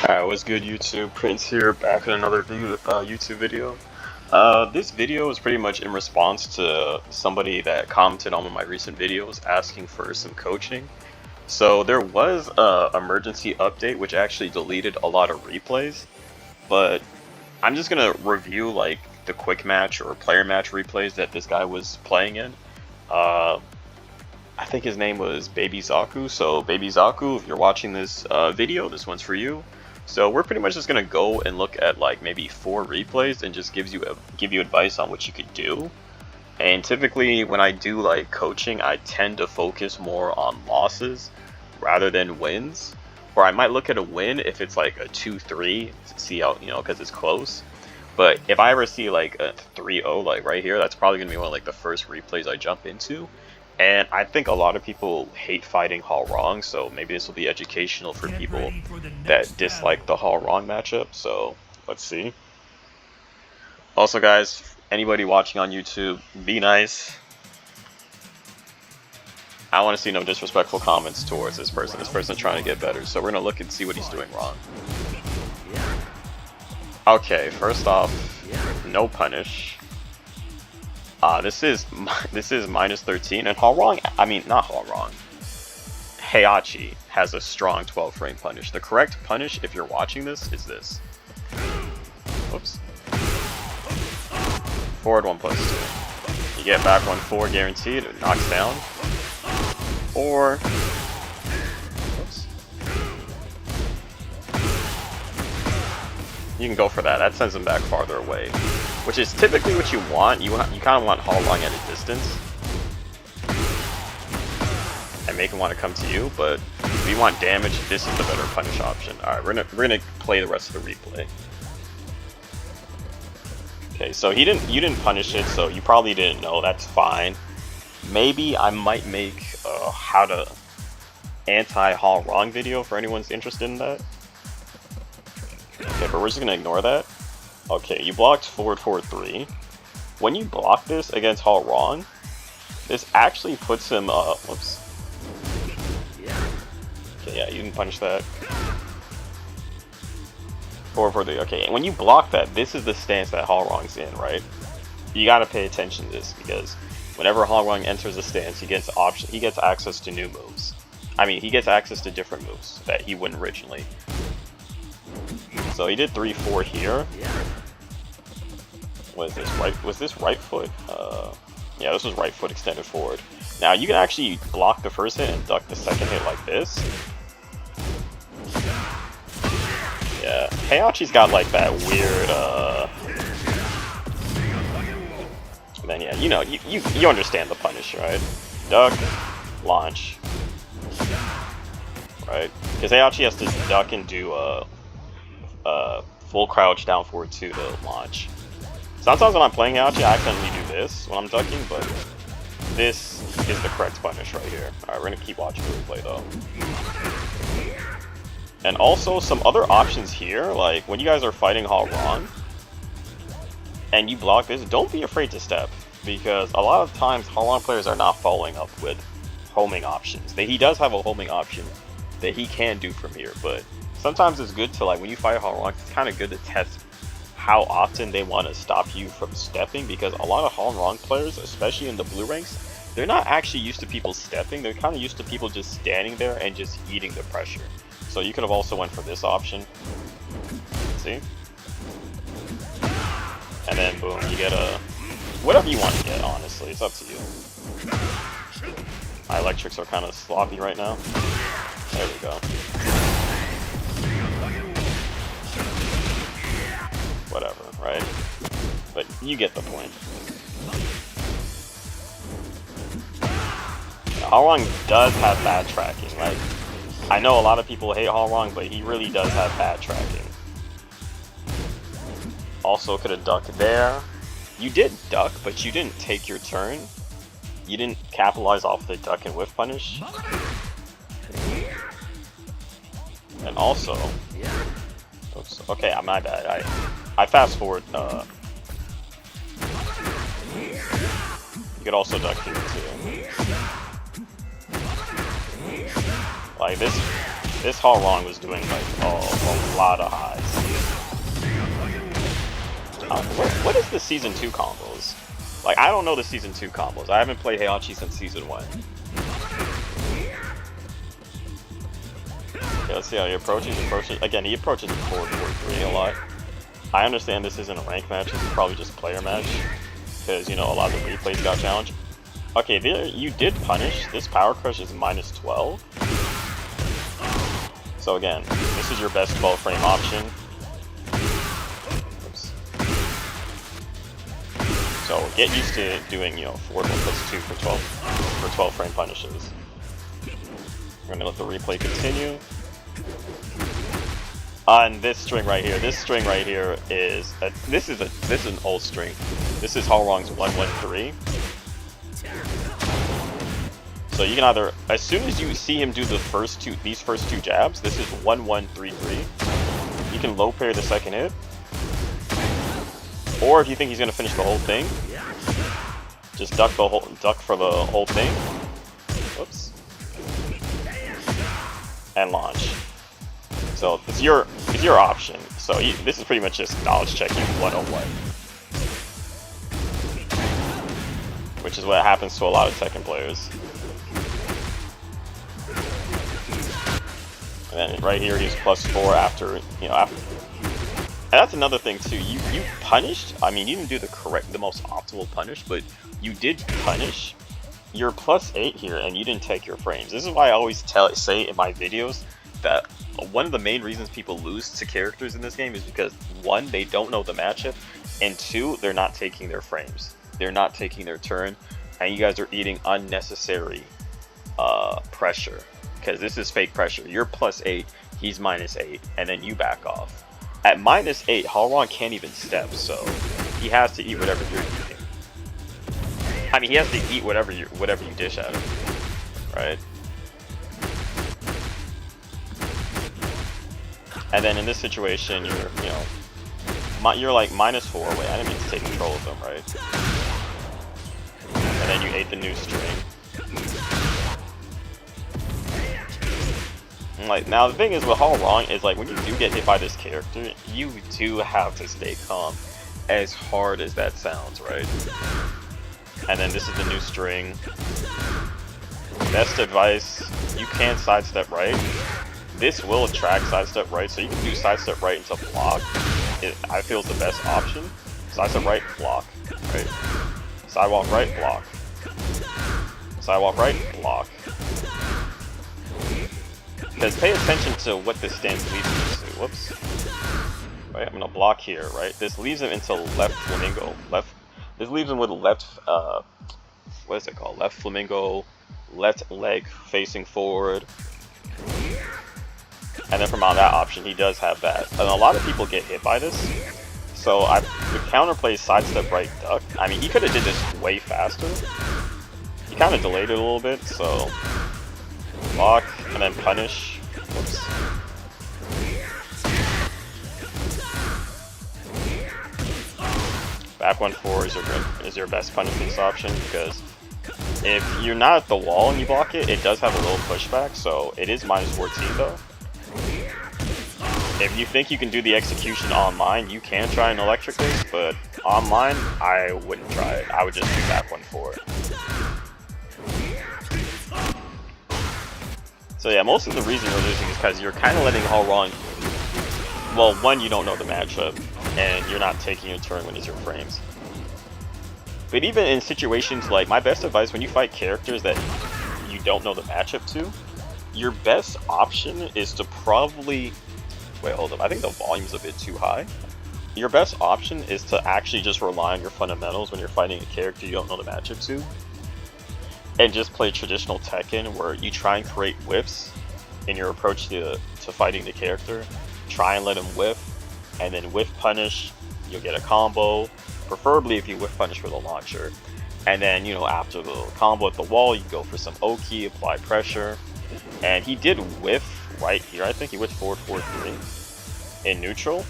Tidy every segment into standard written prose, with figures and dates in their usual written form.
Alright, what's good YouTube? Prince here, back with another YouTube video. This video is pretty much in response to somebody that commented on one of my recent videos asking for some coaching. So there was a emergency update which actually deleted a lot of replays, but I'm just gonna review like the quick match or player match replays that this guy was playing in. I think his name was Baby Zaku. So Baby Zaku, if you're watching this video, this one's for you. So we're pretty much just gonna go and look at like maybe 4 replays and just give you advice on what you could do. And typically when I do like coaching, I tend to focus more on losses rather than wins. Or I might look at a win if it's like a 2-3 to see how, because it's close. But if I ever see like a 3-0 like right here, that's probably gonna be one of like the first replays I jump into. And I think a lot of people hate fighting Hall Wrong, so maybe this will be educational for people that dislike the Hall Wrong matchup. So let's see. Also guys, anybody watching on YouTube, be nice. I want to see no disrespectful comments towards this person. This person's trying to get better, so we're going to look and see what he's doing wrong. Okay, first off, no punish. This is minus 13, and Hall Wrong, I mean, not Hall Wrong. HEIHACHI has a strong 12 frame punish. The correct punish, if you're watching this, is this. Whoops. Forward 1+2. You get back 1-4 guaranteed, it knocks down. Or, whoops. You can go for that. That sends him back farther away, which is typically what you want. You kind of want Hall Wrong at a distance and make him want to come to you. But if you want damage, this is the better punish option. All right, we're gonna play the rest of the replay. Okay, so you didn't punish it, so you probably didn't know. That's fine. Maybe I might make a how to anti-Hall Wrong video for anyone's interested in that. Okay, but we're just gonna ignore that. Okay, you blocked forward 3. When you block this against Hall Wrong, this actually puts him whoops. Okay, yeah, you didn't punish that. Forward 3. Okay, and when you block that, this is the stance that Hall Wrong's in, right? You gotta pay attention to this because whenever Hall Wrong enters a stance, he gets access to new moves. I mean, he gets access to different moves that he wouldn't originally. So he did 3-4 here. Was this right foot? Yeah, this was right foot extended forward. Now you can actually block the first hit and duck the second hit like this. Yeah, HEIHACHI's got like that weird and then yeah, you understand the punish, right? Duck, launch. Right? Because HEIHACHI has to duck and do full crouch down forward 2 to launch. Sometimes when I'm playing HEIHACHI, I accidentally do this when I'm ducking, but this is the correct punish right here. Alright, we're gonna keep watching the replay though. And also some other options here, like when you guys are fighting Hall Wrong and you block this, don't be afraid to step, because a lot of times Hall Wrong players are not following up with homing options. He does have a homing option that he can do from here, but sometimes it's good to, like, when you fight Hall Wrong, it's kind of good to test how often they want to stop you from stepping, because a lot of Hall Wrong players, especially in the blue ranks, they're not actually used to people stepping. They're kind of used to people just standing there and just eating the pressure. So you could have also went for this option. See? And then boom, you get a whatever you want to get, honestly. It's up to you. My electrics are kind of sloppy right now. There we go. Whatever, right? But you get the point. Hall Wrong does have bad tracking. Like, I know a lot of people hate Hall Wrong, but he really does have bad tracking. Also could have ducked there. You did duck, but you didn't take your turn. You didn't capitalize off the duck and whiff punish. And also, oops, okay, my bad. I fast forward. You could also duck here too. Like this This Hallrong was doing like a lot of highs. What is the season 2 combos? Like, I don't know the season 2 combos. I haven't played HEIHACHI since season 1. Okay, let's see how he approaches. Again, he approaches the 4-4-3 a lot. I understand this isn't a rank match. This is probably just a player match. Because, you know, a lot of the replays got challenged. Okay, there, you did punish. This Power Crush is minus 12. So again, this is your best 12 frame option. Oops. So get used to doing, you know, 4 plus 2 for 12 frame punishes. We're gonna let the replay continue. On this string right here is this is an old string. This is Hallrong's 1-1-3. So you can either, as soon as you see him do these first two jabs, this is 1-1-3-3. You can low parry the second hit, or if you think he's gonna finish the whole thing, just duck for the whole thing. Whoops. And launch. So it's your option. So this is pretty much just knowledge checking 101, which is what happens to a lot of Tekken players. And then right here he's +4 after, you know, after. And that's another thing too. You punished. I mean, you didn't do the most optimal punish, but you did punish. You're +8 here, and you didn't take your frames. This is why I always say in my videos that one of the main reasons people lose to characters in this game is because 1, they don't know the matchup, and 2, they're not taking their frames. They're not taking their turn, and you guys are eating unnecessary pressure, because this is fake pressure. You're +8, he's -8, and then you back off. At -8, Hallrong can't even step, so he has to eat whatever you're eating. I mean, he has to eat whatever you dish at him, right? And then in this situation, you're like -4. Wait, I didn't mean to take control of him, right? And then you ate the new string. And like, now the thing is with Hallrong is like when you do get hit by this character, you do have to stay calm, as hard as that sounds, right? And then this is the new string. Best advice, you can sidestep right. This will attract sidestep right, so you can do sidestep right into block. I feel is the best option. Sidestep right, block, right? Sidewalk right, block. Sidewalk right, block. Because pay attention to what this stance leads him to. Whoops. Right, I'm gonna block here, right? This leaves him into left flamingo. This leaves him with left, what is it called? Left flamingo, left leg facing forward. And then from on that option, he does have that. And a lot of people get hit by this. So the counterplay sidestep right duck. I mean, he could have did this way faster. He kind of delayed it a little bit, so block and then punish. Whoops. Back 1-4 is your best punishing option, because if you're not at the wall and you block it, it does have a little pushback, so it is -14 though. If you think you can do the execution online, you can try an electric base, but online, I wouldn't try it. I would just do back 1-4. So yeah, most of the reason you're losing is because you're kind of letting Hallrong. Well, 1, you don't know the matchup, and you're not taking your turn when it's your frames. But even in situations like, my best advice when you fight characters that you don't know the matchup to, your best option is to probably, wait, hold up, I think the volume's a bit too high. Your best option is to actually just rely on your fundamentals when you're fighting a character you don't know the matchup to, and just play traditional Tekken where you try and create whiffs in your approach to fighting the character. Try and let him whiff, and then whiff punish, you'll get a combo, preferably if you whiff punish for the launcher. And then, you know, after the combo at the wall, you go for some O-key, apply pressure. And he did whiff right here, I think he whiffed 4-4-3 in neutral.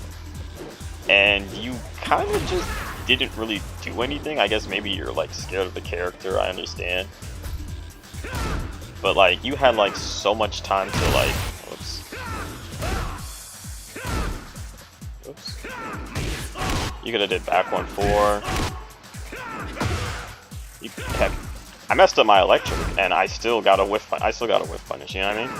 And you kind of just didn't really do anything. I guess maybe you're like scared of the character, I understand. But like, you had like so much time to like, Oops. Oops. You could have did back 1-4. Heck, I messed up my electric, and I still got a whiff. I still got a whiff punish. You know what I mean?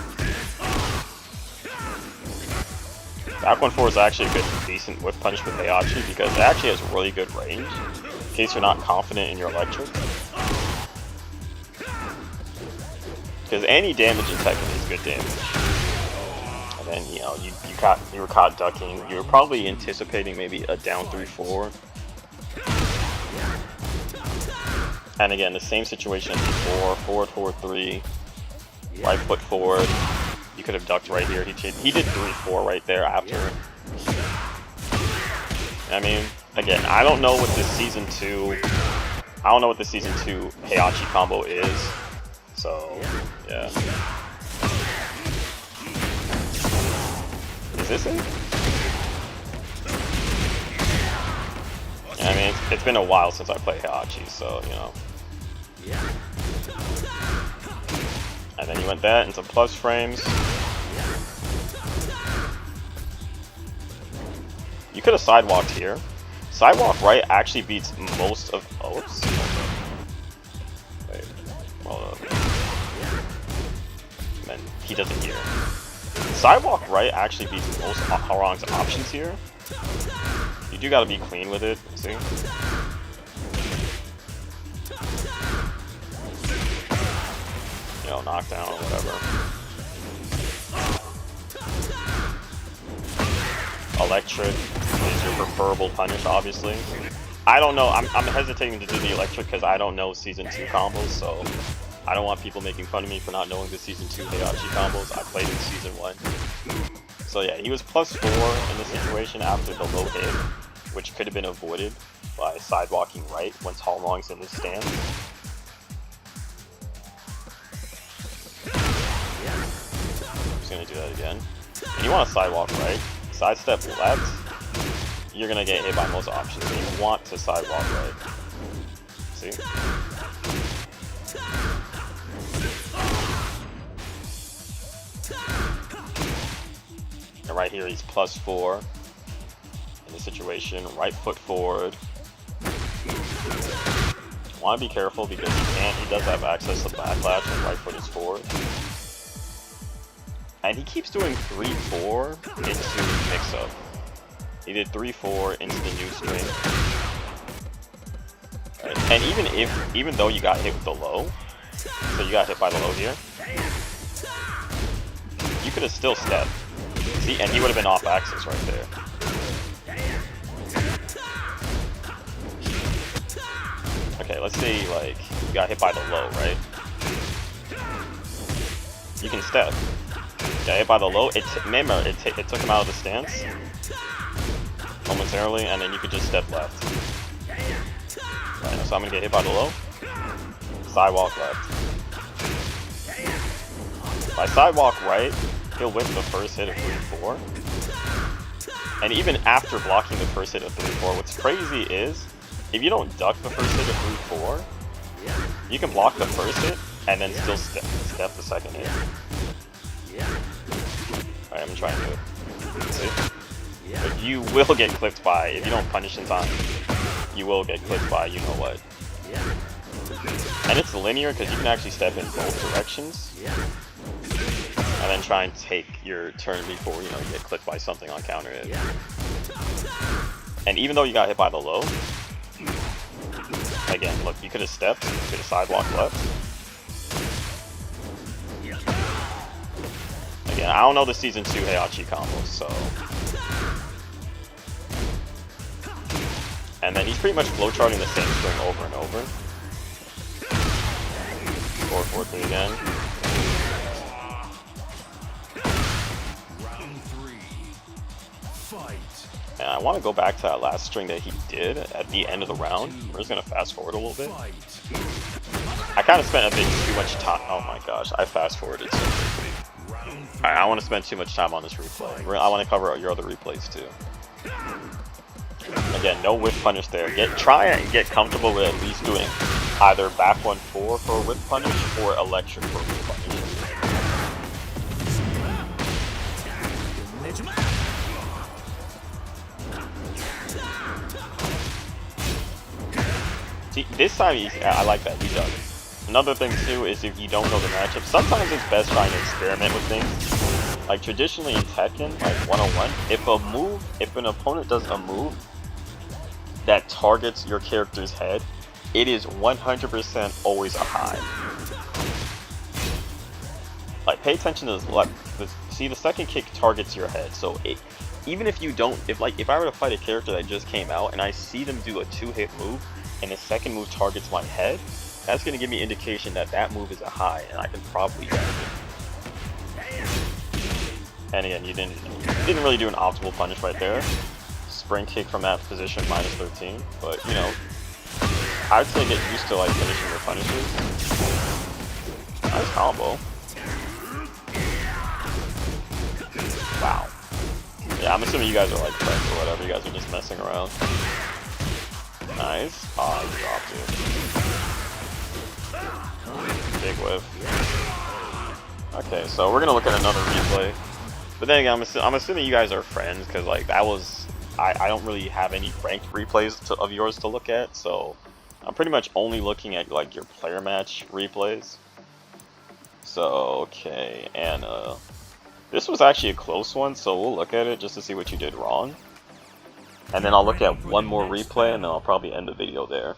Back 1-4 is actually a good, decent whiff punish with Heihachi because it actually has really good range. In case you're not confident in your electric. Because any damage in Tekken is good damage. And then, you know, you were caught ducking. You were probably anticipating maybe a down 3-4. And again, the same situation as before. Forward, forward 3. Right foot forward. You could have ducked right here. He did 3-4 right there after. I mean, again, I don't know what this season 2. I don't know what the season 2 Heihachi combo is. So, yeah. Is this it? I mean, it's been a while since I played Heihachi, so, you know. And then you went that into plus frames. You could have sidewalked here. Sidewalk right actually beats most of... Oh, whoops. Wait. Hold up. And he doesn't hear. Sidewalk right actually beats most Harong's options here. You do gotta be clean with it, see? You know, knockdown or whatever. Electric is your preferable punish, obviously. I don't know, I'm hesitating to do the electric because I don't know Season 2 combos, so I don't want people making fun of me for not knowing the Season 2 Heihachi combos. I played in Season 1. So yeah, he was +4 in this situation after the low hit, which could have been avoided by sidewalking right once Halrong's in his stance. I'm just gonna do that again. And you want to sidewalk right, sidestep left, you're gonna get hit by most options. And you want to sidewalk right. See? And right here he's +4 in the situation. Right foot forward. Want to be careful because he does have access to backlash when right foot is forward. And he keeps doing 3-4 into mix-up. He did 3-4 into the new string. Right. And even though you got hit with the low, so you got hit by the low here, you could have still stepped. See, and he would have been off axis right there. Okay, let's say like you got hit by the low, right? You can step. Got hit by the low. Remember, it took him out of the stance momentarily, and then you could just step left. Right, so I'm gonna get hit by the low. Sidewalk left. By sidewalk right, he'll whip the first hit of 3-4. And even after blocking the first hit of 3-4, what's crazy is, if you don't duck the first hit of 3-4, you can block the first hit and then still step the second hit. Alright, I'm gonna try and do it. See? But you will get clipped by, if you don't punish in time, you will get clipped by you know what. And it's linear because you can actually step in both directions. And then try and take your turn before, you know, you get clipped by something on counter hit. And even though you got hit by the low, again, look, you could have stepped, you could have sidewalked left. Again, I don't know the Season 2 Heihachi combos, so... And then he's pretty much flowcharting the same string over and over. 4-4-3 again. And I want to go back to that last string that he did at the end of the round. We're just going to fast forward a little bit. I kind of spent a bit too much time. Oh my gosh, I fast forwarded so quickly. Alright, I want to spend too much time on this replay. I want to cover your other replays too. Again, no whiff punish there. Try and get comfortable with at least doing either back 1-4 for a whiff punish or electric for a whiff punish. See, this time I like that, he does. Another thing too is if you don't know the matchup, sometimes it's best trying to experiment with things. Like traditionally in Tekken, like 101, if an opponent does a move that targets your character's head, it is 100% always a high. Like pay attention to this. See, the second kick targets your head, so even if you don't, if I were to fight a character that just came out and I see them do a 2-hit move and the second move targets my head, that's going to give me indication that that move is a high and I can probably get it. And again, you didn't really do an optimal punish right there. Spring kick from that position, -13, but you know, I'd say get used to like finishing your punishes. Nice combo. Wow. Yeah, I'm assuming you guys are like friends or whatever, you guys are just messing around. Nice. Ah, you dropped it. Big whiff. Okay, so we're gonna look at another replay. But then again, I'm assuming you guys are friends, because like that was, I don't really have any ranked replays of yours to look at, so I'm pretty much only looking at like your player match replays. So okay, and this was actually a close one, so we'll look at it just to see what you did wrong. And then I'll look at one more replay, and then I'll probably end the video there.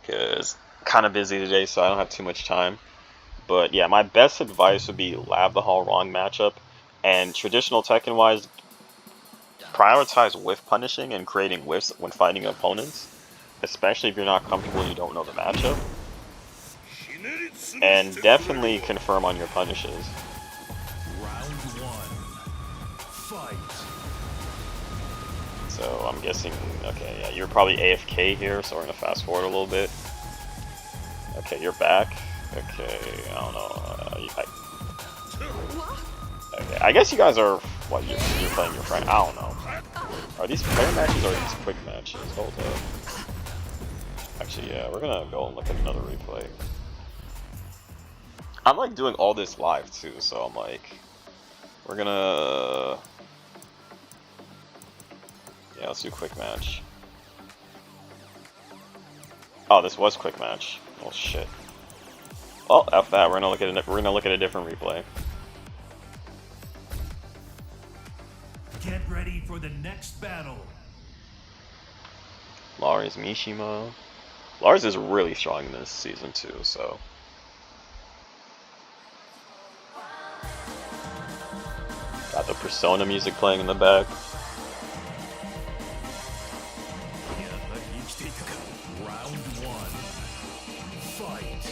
Because I'm kind of busy today, so I don't have too much time. But yeah, my best advice would be lab the Hall wrong matchup. And traditional Tekken-wise, prioritize whiff punishing and creating whiffs when fighting opponents. Especially if you're not comfortable and you don't know the matchup. And definitely confirm on your punishes. So I'm guessing, okay, yeah, you're probably AFK here, so we're gonna fast forward a little bit. Okay, you're back. Okay, I don't know. Okay, I guess you guys are, what, you're playing your friend? I don't know. Are these player matches or are these quick matches? Hold up. Actually, yeah, we're gonna go and look at another replay. I'm like doing all this live too, so I'm like, we're gonna, yeah, let's do quick match. Oh, this was quick match. Oh shit. Well, F that. We're gonna look at a different replay. Get ready for the next battle. Lars Mishima. Lars is really strong in this season too, so. Got the Persona music playing in the back. Round one. Fight.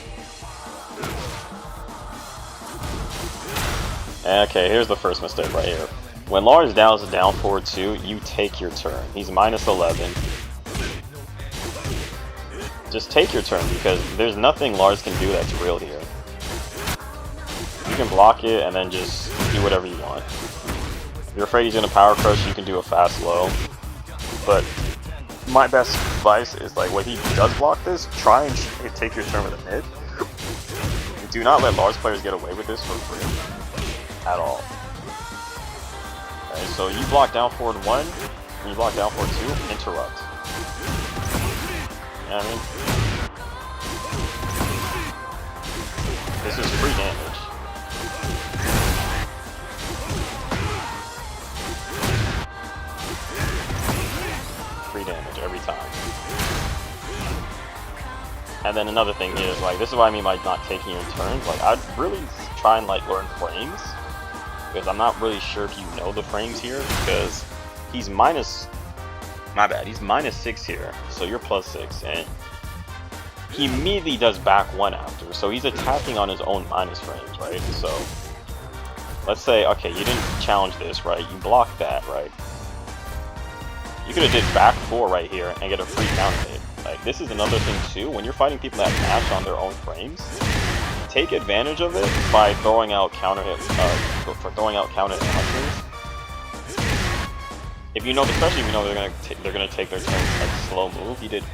Okay, here's the first mistake right here. When Lars down is down forward 2, you take your turn. He's -11. Just take your turn because there's nothing Lars can do that's real here. You can block it and then just do whatever you want. If you're afraid he's gonna power crush, you can do a fast low. But my best advice is like when he does block this, try and take your turn with a mid. Do not let Lars players get away with this for free at all. Okay, so you block down forward 1, and you block down forward 2, interrupt. You know what I mean? This is free damage. Free damage every time. And then another thing is, like, this is what I mean by not taking your turns. Like, I'd really try and, like, learn frames. Because I'm not really sure if you know the frames here. Because he's he's -6 here. So you're +6. And he immediately does back 1 after. So he's attacking on his own minus frames, right? So, let's say, okay, you didn't challenge this, right? You blocked that, right? You could have did back 4 right here and get a free counter hit. Like, this is another thing too, when you're fighting people that match on their own frames, take advantage of it by throwing out counter hit, counters. If you know, especially if you know they're gonna take their turn like slow move. You did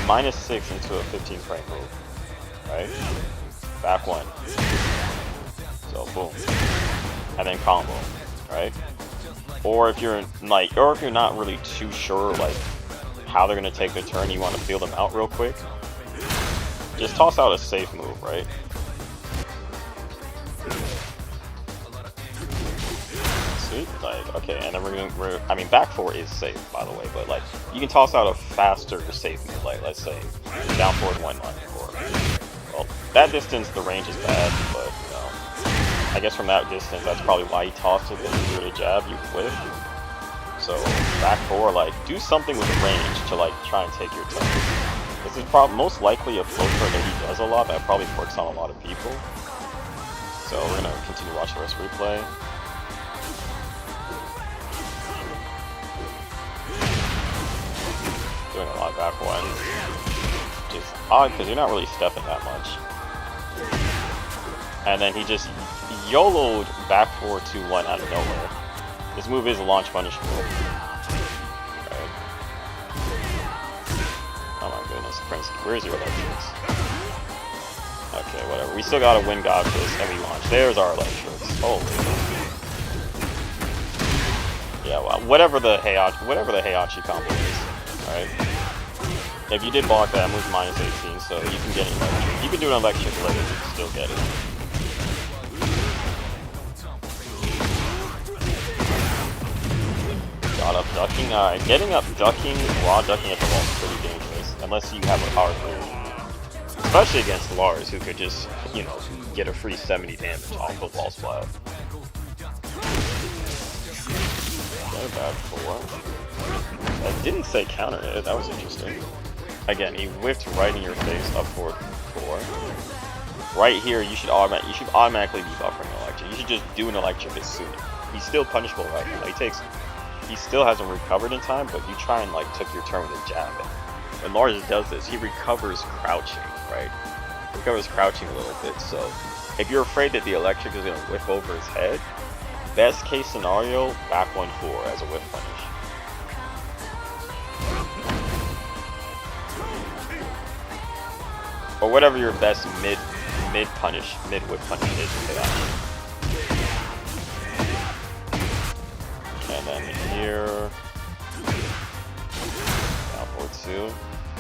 -6 into a 15 frame move, right? Back 1. So boom, and then combo, right? Or if you're not really too sure like how they're gonna take their turn, you want to feel them out real quick. Just toss out a safe move, right? Sweet, like, okay, and then I mean, back 4 is safe, by the way, but like, you can toss out a faster safe move, like, let's say, down forward 1 line, or, well, that distance, the range is bad, but, you know, I guess from that distance, that's probably why he tossed it, because if you were to jab, you whiff. So, back 4, like, do something with the range to, like, try and take your turn. This is most likely a flow chart that he does a lot, that probably works on a lot of people. So, we're gonna continue watching the rest of the replay. Doing a lot of back 1. Which is odd, because you're not really stepping that much. And then he just YOLO'd back 4 2-1 out of nowhere. This move is a launch punish move. Right. Oh my goodness, Prince, where's your electrics? Okay, whatever. We still gotta win God Fist and we launch. There's our electrics. Holy. Yeah, well, whatever the Heihachi combo is. Alright. If you did block that, move's minus 18, so you can get an electric. You can do an electric later, you can still get it. Got up ducking. Getting up ducking, raw ducking at the wall is pretty dangerous, unless you have a power clear. Especially against Lars, who could just, you know, get a free 70 damage off of wall splat. Bad 4. I didn't say counter it, that was interesting. Again, he whiffed right in your face, up forward 4. Right here, you should automatically be buffering an electric. You should just do an electric as soon. He's still punishable right now. He still hasn't recovered in time, but you try and like took your turn with a jab. When Lars does this, he recovers crouching, right? Recovers crouching a little bit. So if you're afraid that the electric is gonna whiff over his head, best case scenario, back 1-4 as a whiff punish. Or whatever your best mid whip punish is for that. And then here, down forward 2.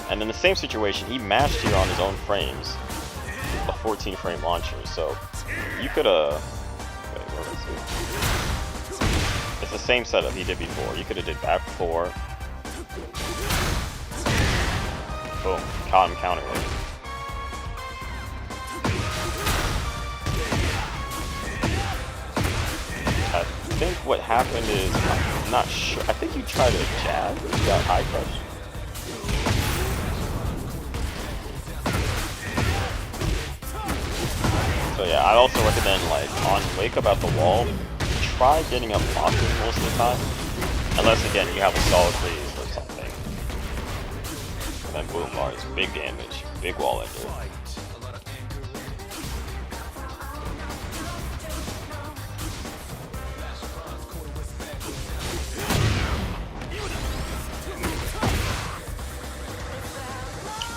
And then the same situation, he mashed here on his own frames, a 14 frame launcher. So you could it's the same setup he did before. You could have did back 4. Boom, caught him counter it. I think what happened is, I'm not sure, I think you tried a jab, you got high crush. So yeah, I also recommend, like, on wake up at the wall, try getting up blocking most of the time. Unless, again, you have a solid freeze or something. And then boom, Lars, big damage, big wall ender.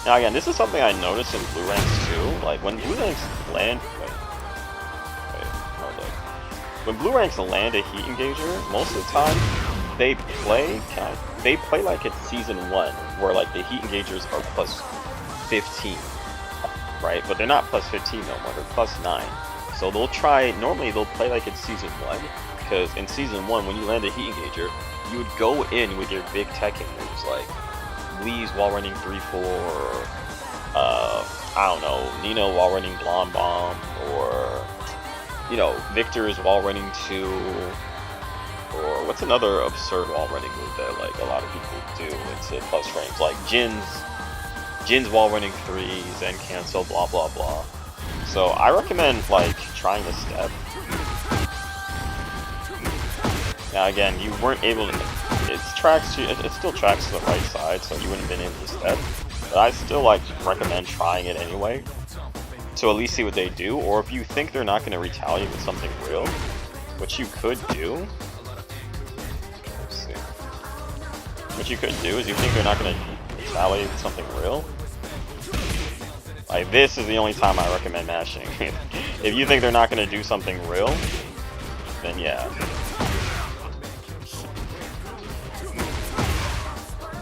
Now again, this is something I noticed in blue ranks too. Like when blue ranks land, when blue ranks land a heat engager, most of the time they play like it's season 1, where like the heat engagers are plus 15, right? But they're not plus 15 no more; they're plus 9. So normally they'll play like it's season 1, because in season 1, when you land a heat engager, you would go in with your big Tekken moves like Lee's while running 3-4, or I don't know, Nino while running Blonde Bomb, or you know, Victor's while running 2, or what's another absurd while running move that like a lot of people do into plus frames, like Jin's while running 3, Zen cancel, blah blah blah. So I recommend like trying to step. Now again, you weren't able to. It still tracks to the right side, so you wouldn't have been able to step. But I still like recommend trying it anyway, to at least see what they do. Or if you think they're not going to retaliate with something real, which you could do. Let's see. What you could do is you think they're not going to retaliate with something real. Like this is the only time I recommend mashing. If you think they're not going to do something real, then yeah.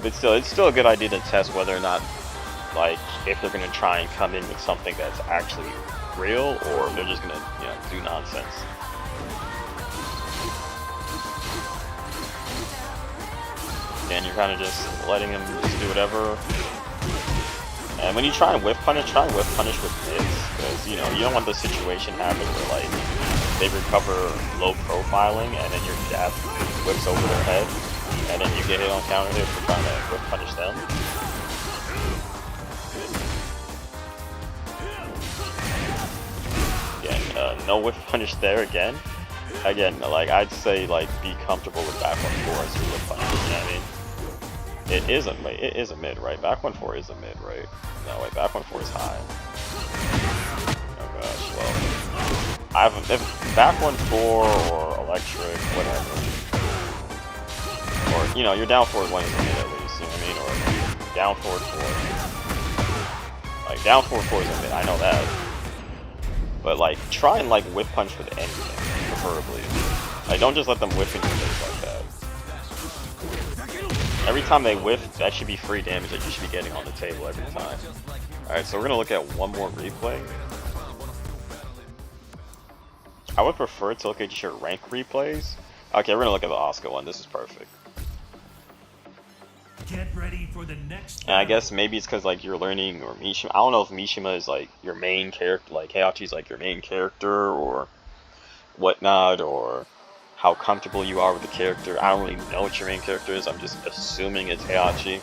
But still, it's still a good idea to test whether or not, like, if they're gonna try and come in with something that's actually real, or if they're just gonna, you know, do nonsense. And you're kind of just letting him just do whatever. And when you try and whiff punish with mids, because, you know, you don't want the situation happen where, like, they recover low profiling and then your jab whips over their head, and then you get hit on counter hit for trying to whiff punish them. Again, no whiff punish there again. Again, like, I'd say, like, be comfortable with back 1-4 as your whiff punish, you know what I mean? It is a mid, right? Back 1-4 is a mid, right? No, wait, back 1-4 is high. Oh gosh, well, if back 1-4 or electric, whatever, or, you know, your down forward 1 is a mid at least, you know what I mean? Or down forward 4. Like, down forward 4 is a mid, I know that. But, like, try and, like, whiff punch with anything, preferably. Like, don't just let them whiff into things like that. Every time they whiff, that should be free damage that you should be getting on the table every time. Alright, so we're gonna look at one more replay. I would prefer to look at your rank replays. Okay, we're gonna look at the Asuka one. This is perfect. Get ready for the next. And I guess maybe it's because, like, you're learning, or Mishima. I don't know if Mishima is, like, your main character, like Heihachi's like your main character or whatnot, or how comfortable you are with the character. I don't really know what your main character is. I'm just assuming it's Heihachi.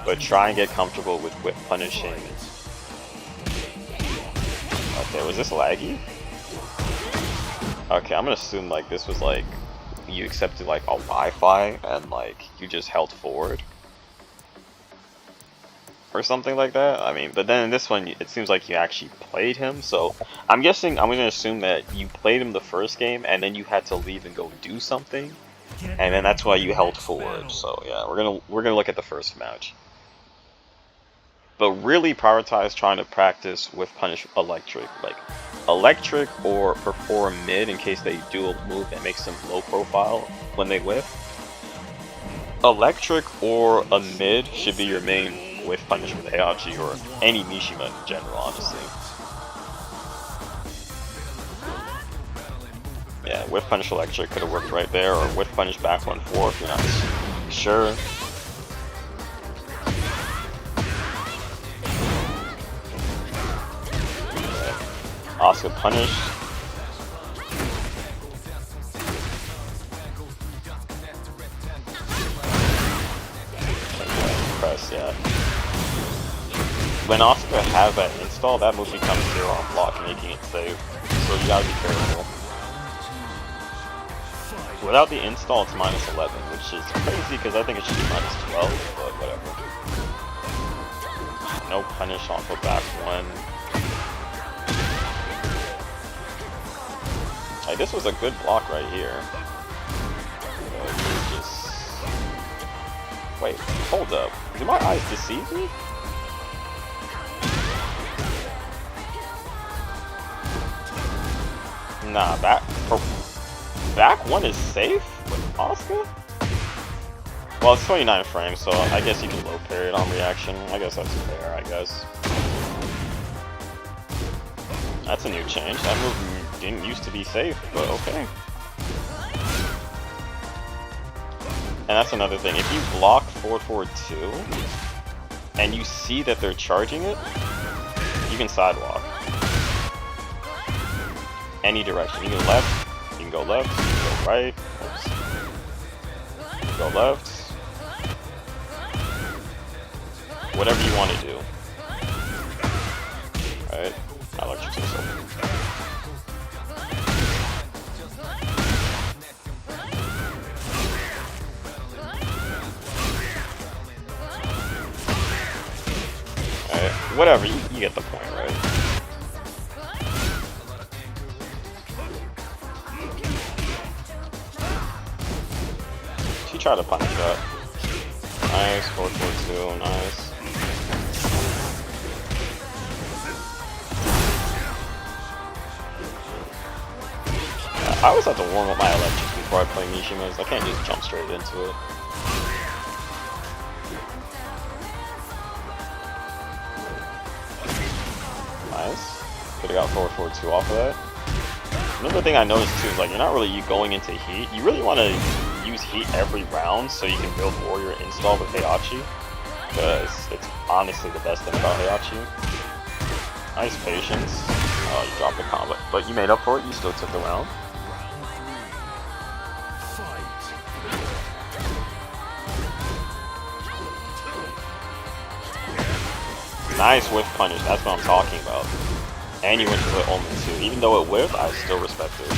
But try and get comfortable with whip punishing. Okay, was this laggy? Okay, I'm gonna assume, like, this was, like, you accepted, like, a Wi-Fi and, like, you just held forward or something like that. I mean, but then in this one, it seems like you actually played him, so I'm guessing, I'm gonna assume that you played him the first game and then you had to leave and go do something, and then that's why you held forward. So yeah, we're gonna look at the first match. But really prioritize trying to practice with punish electric, like electric or mid in case they do a move that makes them low profile when they whiff. Electric or a mid should be your main whiff punish with Heihachi or any Mishima in general, honestly. Yeah, whiff punish electric could have worked right there, or whiff punish back 1-4 if you're not sure. Asuka punish. Press, yeah. When Asuka has that install, that move becomes 0 on block, making it safe. So you gotta be careful. Without the install, it's -11, which is crazy because I think it should be -12, but whatever. No punish on for back 1. Like, this was a good block right here. Just... Wait, hold up. Do my eyes deceive me? Nah, back 1 is safe with Asuka? Well, it's 29 frames, so I guess you can low parry it on reaction. I guess that's fair, I guess. That's a new change. That move didn't used to be safe, but okay. And that's another thing. If you block 4-4-2 and you see that they're charging it, you can sidewalk. Any direction. You can left, you can go left, you can go right, oops. You can go left. Whatever you want to do. Alright, electric system. Alright, whatever, you get the point, right? She tried to punish that. Nice, 4-4-2, nice. I always have to warm up my electric before I play Mishimas. I can't just jump straight into it. nice. Could have got forward forward 2 off of that. Another thing I noticed too is like you're not really going into heat. You really want to use heat every round so you can build warrior install with Heihachi, because it's honestly the best thing about Heihachi. Nice patience. Oh, you dropped the combo, but you made up for it. You still took the round. Nice whiff punish. That's what I'm talking about. And you went for it only too. Even though it whiffed, I still respect it.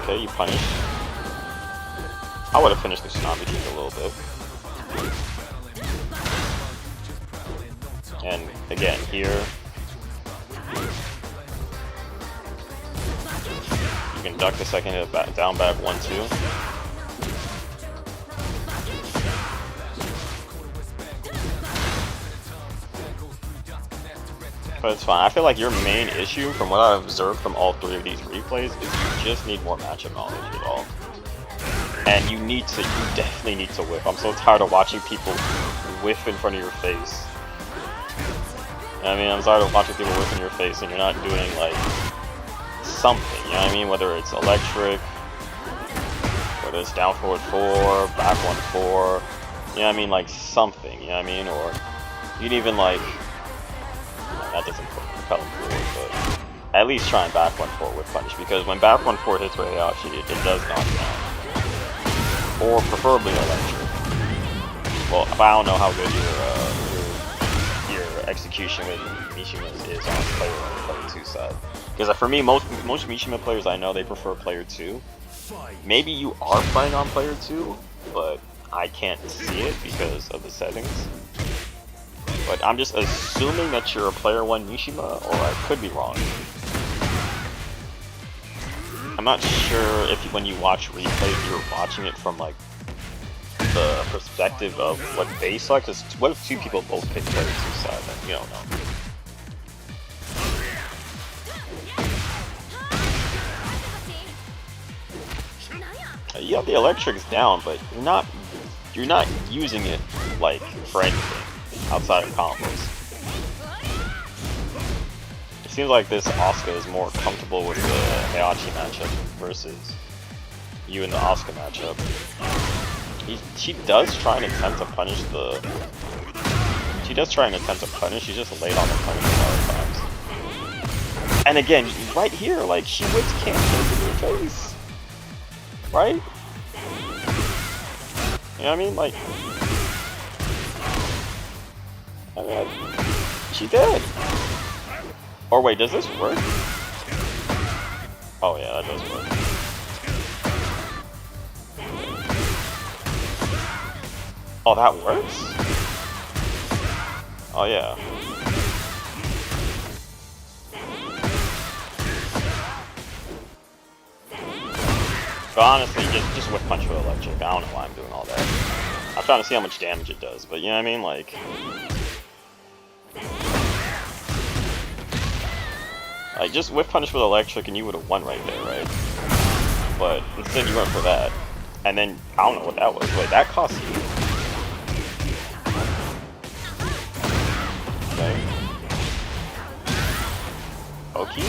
Okay, you punished. I would have finished the tsunami kick a little bit. And again, here, you can duck the second hit back, down back 1-2. But it's fine. I feel like your main issue, from what I've observed from all 3 of these replays, is you just need more matchup knowledge at all. And you definitely need to whiff. I'm so tired of watching people whiff in front of your face. I mean, I'm tired of watching people whiff in your face and you're not doing, like, something, you know what I mean? Whether it's electric, whether it's down forward 4, back 1-4, you know what I mean? Like, something, you know what I mean? Or you can even, like, that doesn't propel him forward, but at least try and back 1-4 with punish, because when back 1-4 hits with Heihachi, it does knock down. Or preferably electric. Well, I don't know how good your execution with Mishima is on player 1 and player 2 side. Because for me, most Mishima players I know, they prefer player 2. Maybe you are playing on player 2, but I can't see it because of the settings. But I'm just assuming that you're a player 1 Mishima, or I could be wrong. I'm not sure if when you watch replays, you're watching it from like the perspective of what they select. Because what if 2 people both pick player 2 side? Then you don't know. You have the electrics down, but you're not using it like for anything outside of combos. It seems like this Asuka is more comfortable with the Heihachi matchup versus you in the Asuka matchup. She does try and attempt to punish She does try and attempt to punish. She's just late on the punish a lot of times. And again, right here, like she whips cancers in your face, right? You know what I mean? Like, I mean, she did. Or wait, does this work? Oh yeah, that does work. Oh, that works? Oh yeah. But honestly, just whip punch with electric. I don't know why I'm doing all that. I'm trying to see how much damage it does, but you know what I mean? Like, just whip punish with electric and you would have won right there, right? But instead you went for that. And then, I don't know what that was. Wait, that cost you? Okay.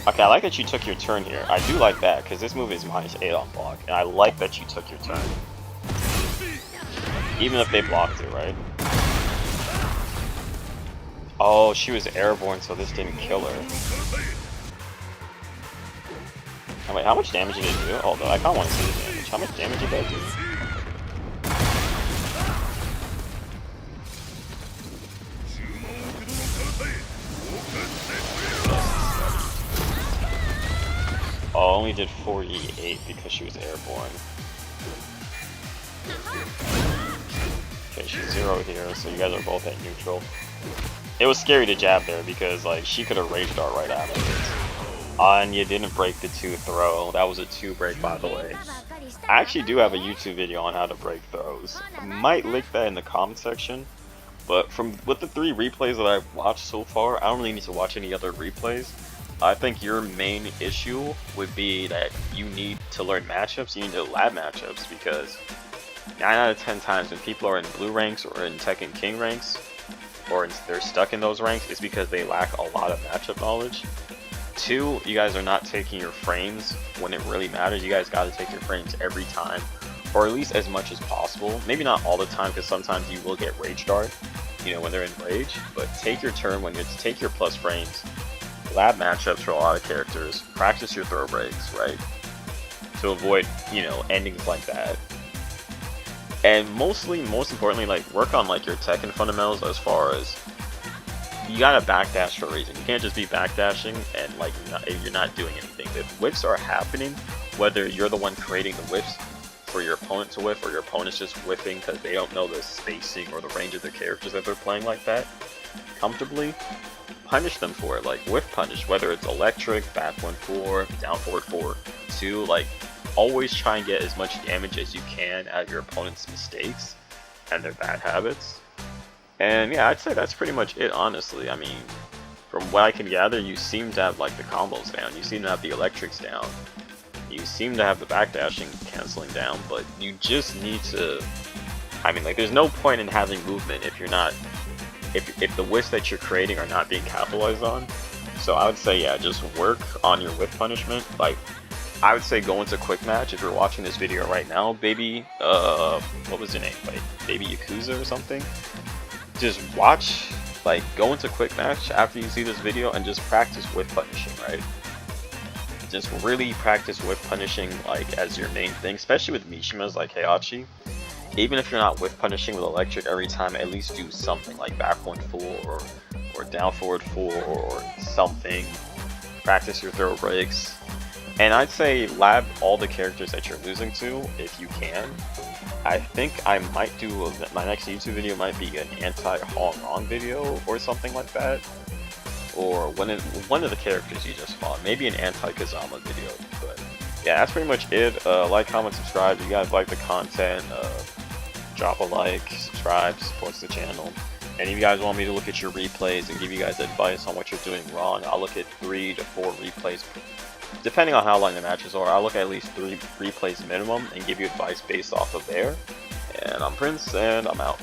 Okay, I like that you took your turn here. I do like that, because this move is -8 on block. And I like that you took your turn. Even if they blocked it, right? Oh, she was airborne, so this didn't kill her. Oh, wait, how much damage did it do? Oh, I kinda wanna see the damage. How much damage did that do? Oh, only did 48 because she was airborne. Okay, she's 0 here, so you guys are both at neutral. It was scary to jab there because like she could have rage dart right after it. And you didn't break the 2 throw. That was a 2 break, by the way. I actually do have a YouTube video on how to break throws. I might link that in the comment section. But with the 3 replays that I've watched so far, I don't really need to watch any other replays. I think your main issue would be that you need to learn matchups. You need to lab matchups because 9 out of 10 times when people are in blue ranks or in Tekken King ranks, or they're stuck in those ranks, it's because they lack a lot of matchup knowledge. 2, you guys are not taking your frames when it really matters. You guys got to take your frames every time, or at least as much as possible. Maybe not all the time, because sometimes you will get rage guard, you know, when they're in rage. But take your turn when you take your plus frames. Lab matchups for a lot of characters. Practice your throw breaks, right? To avoid, you know, endings like that. And most importantly, like, work on like your Tekken fundamentals as far as you gotta backdash for a reason. You can't just be backdashing and like you're not doing anything. If whiffs are happening, whether you're the one creating the whiffs for your opponent to whiff, or your opponent's just whiffing because they don't know the spacing or the range of the characters that they're playing like that comfortably, punish them for it. Like whiff punish, whether it's electric, back 1-4, down forward 4-2, like always try and get as much damage as you can out of your opponent's mistakes and their bad habits. And yeah, I'd say that's pretty much it, honestly. I mean, from what I can gather, you seem to have like the combos down, you seem to have the electrics down, you seem to have the backdashing canceling down, but you just need to, I mean, like, there's no point in having movement if you're not, if the whiffs that you're creating are not being capitalized on. So I would say, yeah, just work on your whiff punishment. Like, I would say go into quick match if you're watching this video right now, baby, what was your name, like, Baby Yakuza or something? Just watch, like, go into quick match after you see this video and just practice whiff punishing, right? Just really practice whiff punishing, like, as your main thing, especially with Mishimas like HEIHACHI. Even if you're not whiff punishing with electric every time, at least do something like back 1-4 or down forward 4 or something. Practice your throw breaks. And I'd say lab all the characters that you're losing to if you can. I think I might do, my next YouTube video might be an anti-Hong video or something like that. Or one of the characters you just fought. Maybe an anti-Kazama video. But yeah, that's pretty much it. Like, comment, subscribe if you guys like the content. Drop a like, subscribe, supports the channel. And if you guys want me to look at your replays and give you guys advice on what you're doing wrong, I'll look at 3 to 4 replays. Depending on how long the matches are, I'll look at least 3 replays minimum and give you advice based off of there. And I'm Prince, and I'm out.